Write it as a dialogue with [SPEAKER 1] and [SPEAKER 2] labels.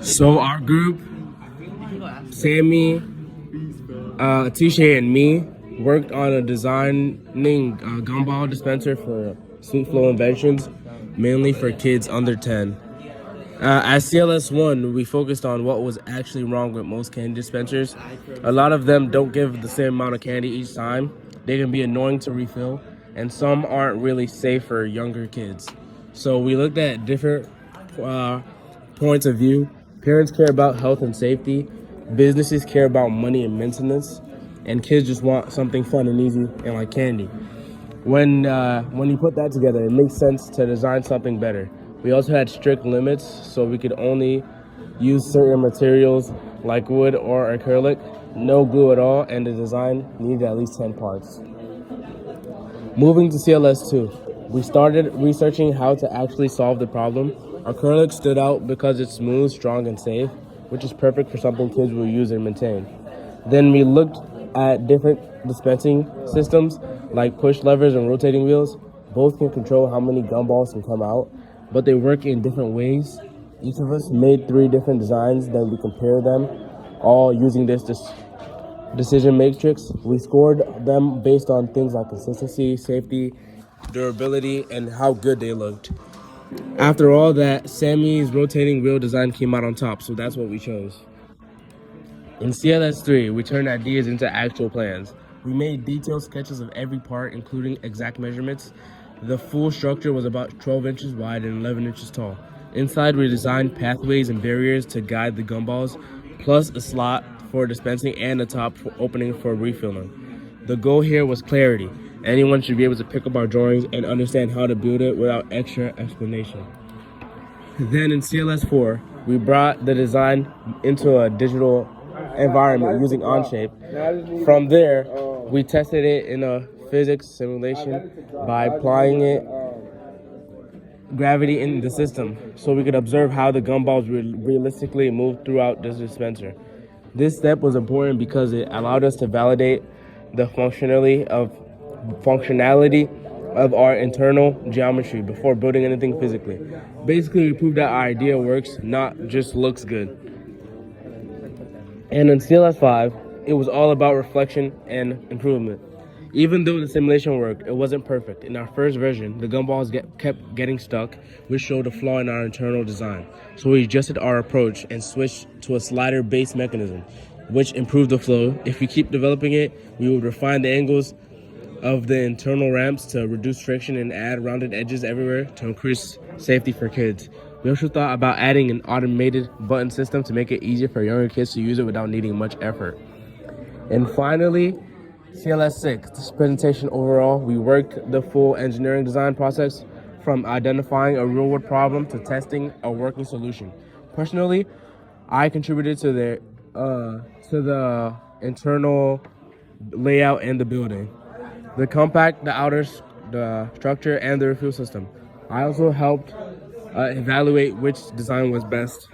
[SPEAKER 1] So our group, Sammy, Tisha, and me worked on designing a gumball dispenser for Sweet Flow Inventions, mainly for kids under 10. At CLS-1, we focused on what was actually wrong with most candy dispensers. A lot of them don't give the same amount of candy each time. They can be annoying to refill, and some aren't really safe for younger kids. So we looked at different points of view. Parents care about health and safety. Businesses care about money and maintenance. And kids just want something fun and easy and like candy. When you put that together, it makes sense to design something better. We also had strict limits, so we could only use certain materials like wood or acrylic, no glue at all, and the design needed at least 10 parts. Moving to CLS2, we started researching how to actually solve the problem. Acrylic stood out because it's smooth, strong, and safe, which is perfect for something kids will use and maintain. Then we looked at different dispensing systems like push levers and rotating wheels. Both can control how many gumballs can come out, but they work in different ways. Each of us made 3 different designs, then we compared them, all using this decision matrix. We scored them based on things like consistency, safety, durability, and how good they looked. After all that, Sammy's rotating wheel design came out on top, so that's what we chose. In CLS3, we turned ideas into actual plans. We made detailed sketches of every part, including exact measurements. The full structure was about 12 inches wide and 11 inches tall. Inside, we designed pathways and barriers to guide the gumballs, plus a slot for dispensing and a top for opening for refilling. The goal here was clarity. Anyone should be able to pick up our drawings and understand how to build it without extra explanation. Then in CLS4, we brought the design into a digital environment using Onshape. From there, we tested it in a physics simulation by applying gravity in the system so we could observe how the gumballs realistically move throughout this dispenser. This step was important because it allowed us to validate the functionality of our internal geometry before building anything physically. Basically, we proved that our idea works, not just looks good. And in CLS5, it was all about reflection and improvement. Even though the simulation worked, it wasn't perfect. In our first version, the gumballs kept getting stuck, which showed a flaw in our internal design. So we adjusted our approach and switched to a slider-based mechanism, which improved the flow. If we keep developing it, we would refine the angles of the internal ramps to reduce friction and add rounded edges everywhere to increase safety for kids. We also thought about adding an automated button system to make it easier for younger kids to use it without needing much effort. And finally, CLS-6, this presentation overall, we worked the full engineering design process from identifying a real-world problem to testing a working solution. Personally, I contributed to the internal layout and the building, the compact, the structure, and the refuel system. I also helped evaluate which design was best.